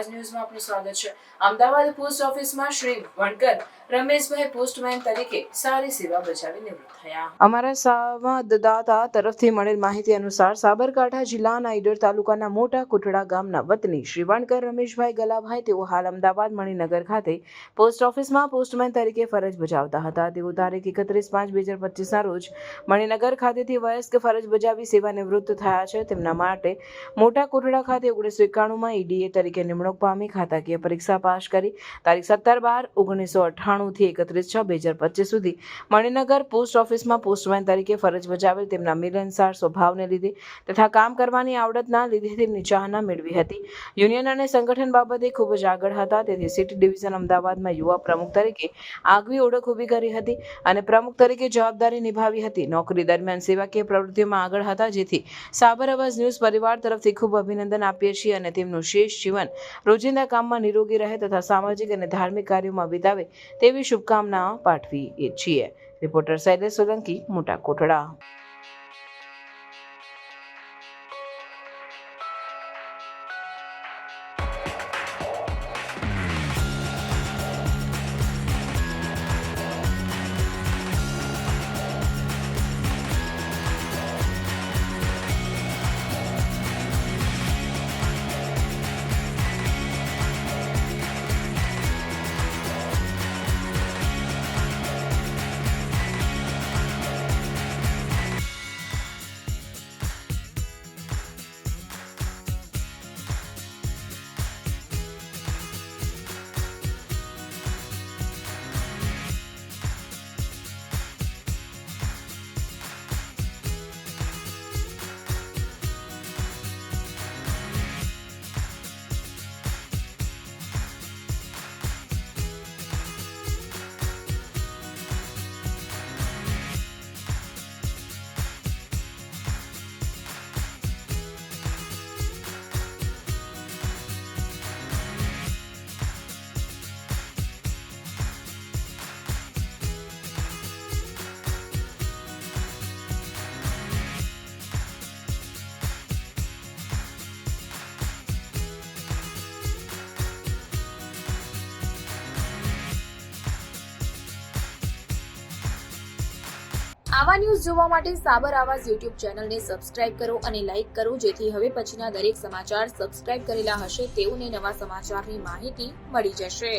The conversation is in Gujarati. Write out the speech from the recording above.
આવાજ ન્યૂઝમાં આપનું સ્વાગત છે। અમદાવાદ પોસ્ટ ઓફિસમાં શ્રી વણકર રમેશભાઈ પોસ્ટમેન તરીકે સારી સેવા બજાવી નિવૃત્ત થયા। અમારા સંવાદદાતા તરફથી મળેલ માહિતી અનુસાર સાબરકાંઠા જિલ્લાના ઈડર તાલુકાના મોટા કુટડા ગામના વતની શ્રી વણકર રમેશભાઈ ગલાભાઈ તેઓ હાલ અમદાવાદ મણિનગર ખાતે પોસ્ટ ઓફિસમાં પોસ્ટમેન તરીકે ફરજ બજાવતા હતા। તેઓ તારીખ 31/5/2025ના રોજ મણિનગર ખાતેથી વયસ્ક ફરજ બજાવી સેવા નિવૃત્ત થયા છે। તેમના માટે મોટા કોટડા ખાતે 1991માં ઈડીએ તરીકે નિમણૂક પામી ખાતાકીય પરીક્ષા પાસ કરી તારીખ 17/12/1998 થી 31/6/2025 સુધી મણિનગર પોસ્ટ ઓફિસમાં પોસ્ટમેન તરીકે ફરજ બજાવેલ તેમના મિલનસાર સ્વભાવને લીધે તથા કામ કરવાની આવડતના લીધે તેમની ચાહના મેળવી હતી। યુનિયન અને સંગઠન બાબતે ખૂબ જ આગળ હતા, તેથી સિટી ડિવિઝન અમદાવાદમાં યુવા પ્રમુખ તરીકે આગવી ઓળખ ઊભી કરી હતી અને પ્રમુખ તરીકે જવાબદારી નિભાવી હતી। નોકરી દરમિયાન સેવાકીય પ્રવૃત્તિઓમાં આગળ હતા, જેથી સાબર આવાજ ન્યૂઝ પરિવાર તરફથી ખૂબ અભિનંદન આપીએ છીએ અને તેમનું શેષ જીવન રોજિંદા કામમાં નિરોગી રહે તથા સામાજિક અને ધાર્મિક કાર્યોમાં વિતાવે તેવી શુભકામનાઓ પાઠવીએ છીએ। રિપોર્ટર શૈલેષ સોલંકી, મોટા કોટડા। આવા ન્યૂઝ જોવા માટે સાબર આવાજ યુટ્યુબ ચેનલને સબસ્ક્રાઇબ કરો અને લાઇક કરો, જેથી હવે પછીના દરેક સમાચાર સબસ્ક્રાઇબ કરેલા હશે તેઓને નવા સમાચારની માહિતી મળી જશે।